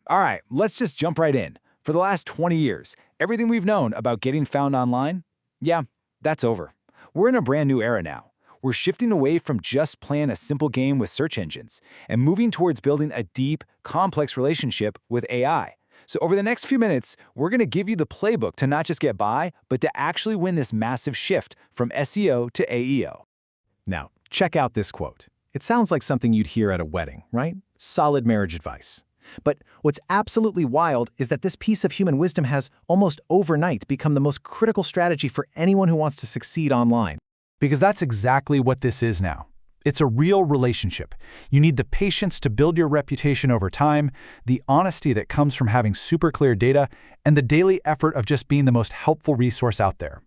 All right, let's just jump right in. For the last 20 years, everything we've known about getting found online, yeah, that's over. We're in a brand new era now. We're shifting away from just playing a simple game with search engines and moving towards building a deep, complex relationship with AI. So over the next few minutes, we're going to give you the playbook to not just get by, but to actually win this massive shift from SEO to AEO. Now, check out this quote. It sounds like something you'd hear at a wedding, right? Solid marriage advice. But what's absolutely wild is that this piece of human wisdom has almost overnight become the most critical strategy for anyone who wants to succeed online. Because that's exactly what this is now. It's a real relationship. You need the patience to build your reputation over time, the honesty that comes from having super clear data, and the daily effort of just being the most helpful resource out there.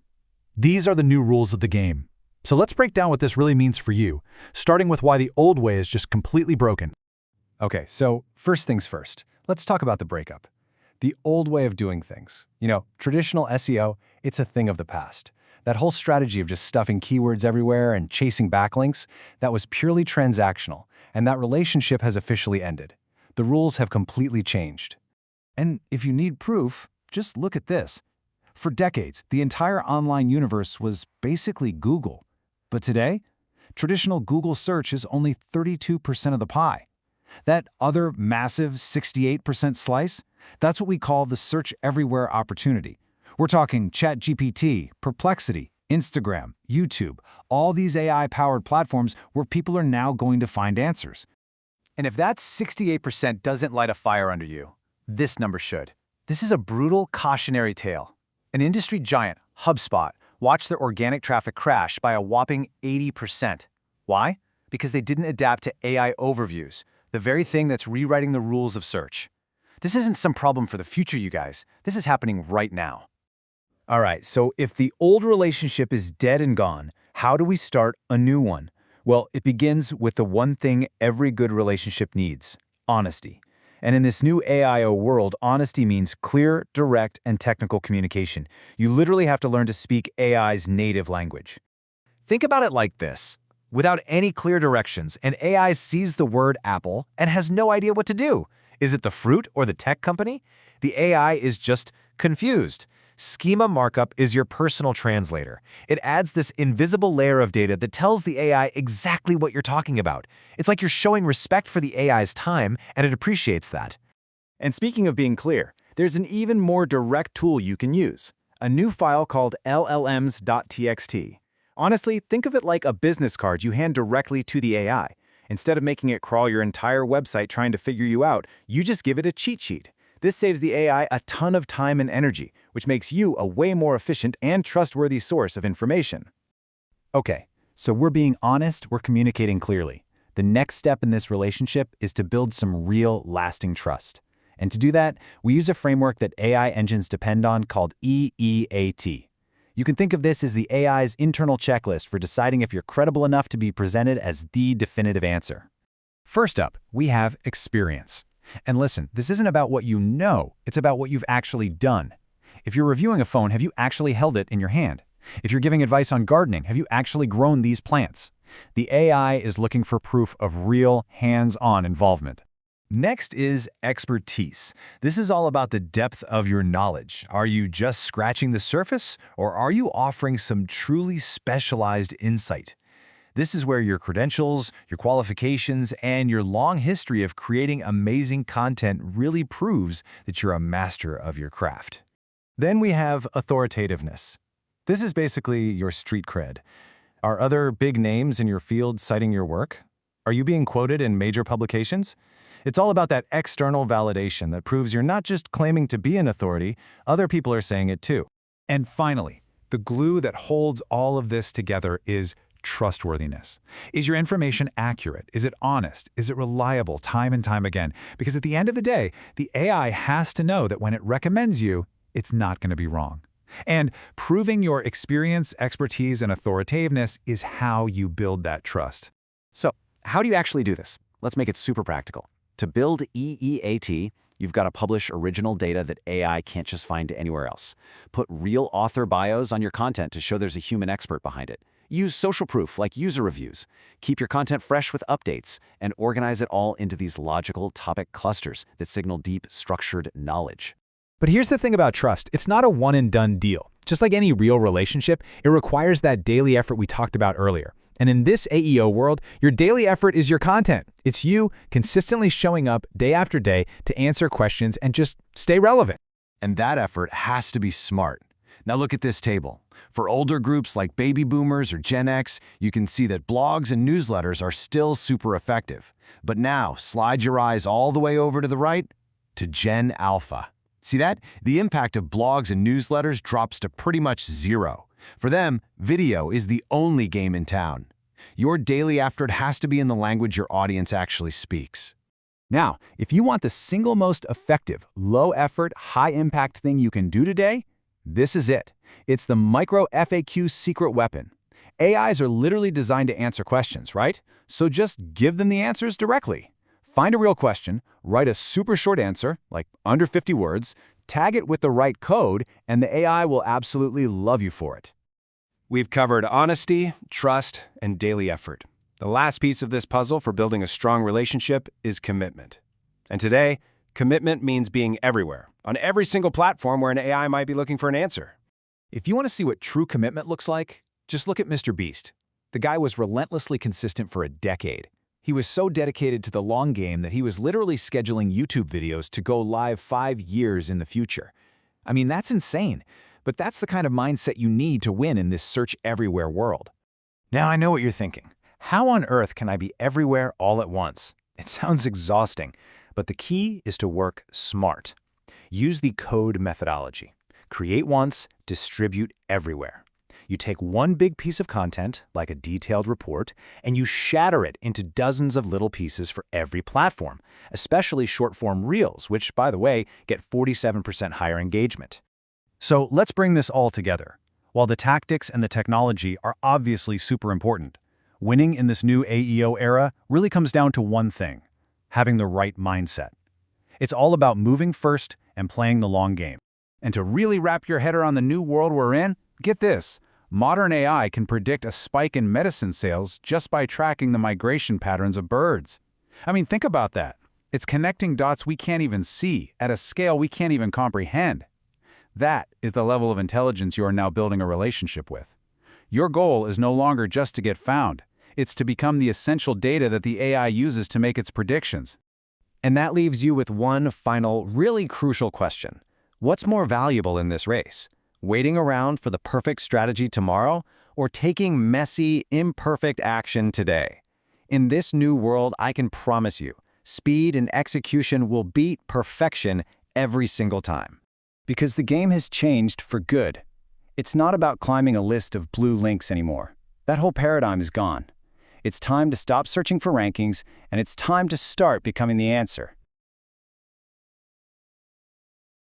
These are the new rules of the game. So let's break down what this really means for you, starting with why the old way is just completely broken. Okay, so first things first, let's talk about the breakup. The old way of doing things. Traditional SEO, it's a thing of the past. That whole strategy of just stuffing keywords everywhere and chasing backlinks, that was purely transactional, and that relationship has officially ended. The rules have completely changed. And if you need proof, just look at this. For decades, the entire online universe was basically Google. But today, traditional Google search is only 32% of the pie. That other massive 68% slice, that's what we call the search everywhere opportunity. We're talking ChatGPT, Perplexity, Instagram, YouTube, all these AI-powered platforms where people are now going to find answers. And if that 68% doesn't light a fire under you, this number should. This is a brutal cautionary tale. An industry giant, HubSpot, watched their organic traffic crash by a whopping 80%. Why? Because they didn't adapt to AI overviews, the very thing that's rewriting the rules of search. This isn't some problem for the future, you guys. This is happening right now. All right, so if the old relationship is dead and gone, how do we start a new one? Well, it begins with the one thing every good relationship needs: honesty. And in this new AIO world, honesty means clear, direct, and technical communication. You literally have to learn to speak AI's native language. Think about it like this. Without any clear directions, an AI sees the word apple and has no idea what to do. Is it the fruit or the tech company? The AI is just confused. Schema markup is your personal translator. It adds this invisible layer of data that tells the AI exactly what you're talking about. It's like you're showing respect for the AI's time, and it appreciates that. And speaking of being clear, there's an even more direct tool you can use: a new file called llms.txt. Honestly, think of it like a business card you hand directly to the AI. Instead of making it crawl your entire website trying to figure you out, you just give it a cheat sheet. This saves the AI a ton of time and energy, which makes you a way more efficient and trustworthy source of information. Okay, so we're being honest, we're communicating clearly. The next step in this relationship is to build some real, lasting trust. And to do that, we use a framework that AI engines depend on called EEAT. You can think of this as the AI's internal checklist for deciding if you're credible enough to be presented as the definitive answer. First up, we have experience. And listen, this isn't about what you know, it's about what you've actually done. If you're reviewing a phone, have you actually held it in your hand? If you're giving advice on gardening, have you actually grown these plants? The AI is looking for proof of real, hands-on involvement. Next is expertise. This is all about the depth of your knowledge. Are you just scratching the surface, or are you offering some truly specialized insight? This is where your credentials, your qualifications, and your long history of creating amazing content really proves that you're a master of your craft. Then we have authoritativeness. This is basically your street cred. Are other big names in your field citing your work? Are you being quoted in major publications? It's all about that external validation that proves you're not just claiming to be an authority, other people are saying it too. And finally, the glue that holds all of this together is trustworthiness. Is your information accurate? Is it honest? Is it reliable time and time again? Because at the end of the day, the AI has to know that when it recommends you, it's not going to be wrong. And proving your experience, expertise, and authoritativeness is how you build that trust. So, how do you actually do this? Let's make it super practical. To build EEAT, you've got to publish original data that AI can't just find anywhere else. Put real author bios on your content to show there's a human expert behind it. Use social proof like user reviews. Keep your content fresh with updates, and organize it all into these logical topic clusters that signal deep, structured knowledge. But here's the thing about trust. It's not a one-and-done deal. Just like any real relationship, it requires that daily effort we talked about earlier. And in this AEO world, your daily effort is your content. It's you consistently showing up day after day to answer questions and just stay relevant. And that effort has to be smart. Now look at this table. For older groups like baby boomers or Gen X, you can see that blogs and newsletters are still super effective. But now, slide your eyes all the way over to the right to Gen Alpha. See that? The impact of blogs and newsletters drops to pretty much zero. For them, video is the only game in town. Your daily effort has to be in the language your audience actually speaks. Now, if you want the single most effective, low-effort, high-impact thing you can do today, this is it. It's the Micro FAQ secret weapon. AIs are literally designed to answer questions, right? So just give them the answers directly. Find a real question, write a super short answer, like under 50 words, tag it with the right code, and the AI will absolutely love you for it. We've covered honesty, trust, and daily effort. The last piece of this puzzle for building a strong relationship is commitment. And today, commitment means being everywhere, on every single platform where an AI might be looking for an answer. If you want to see what true commitment looks like, just look at Mr. Beast. The guy was relentlessly consistent for a decade. He was so dedicated to the long game that he was literally scheduling YouTube videos to go live 5 years in the future. I mean, that's insane, but that's the kind of mindset you need to win in this search everywhere world. Now I know what you're thinking. How on earth can I be everywhere all at once? It sounds exhausting, but the key is to work smart. Use the code methodology. Create once, distribute everywhere. You take one big piece of content, like a detailed report, and you shatter it into dozens of little pieces for every platform, especially short-form reels, which, by the way, get 47% higher engagement. So let's bring this all together. While the tactics and the technology are obviously super important, winning in this new AEO era really comes down to one thing: having the right mindset. It's all about moving first and playing the long game. And to really wrap your head around the new world we're in, get this. Modern AI can predict a spike in medicine sales just by tracking the migration patterns of birds. I mean, think about that. It's connecting dots we can't even see at a scale we can't even comprehend. That is the level of intelligence you are now building a relationship with. Your goal is no longer just to get found. It's to become the essential data that the AI uses to make its predictions. And that leaves you with one final, really crucial question. What's more valuable in this race? Waiting around for the perfect strategy tomorrow, or taking messy, imperfect action today? In this new world, I can promise you, speed and execution will beat perfection every single time. Because the game has changed for good. It's not about climbing a list of blue links anymore. That whole paradigm is gone. It's time to stop searching for rankings, and it's time to start becoming the answer.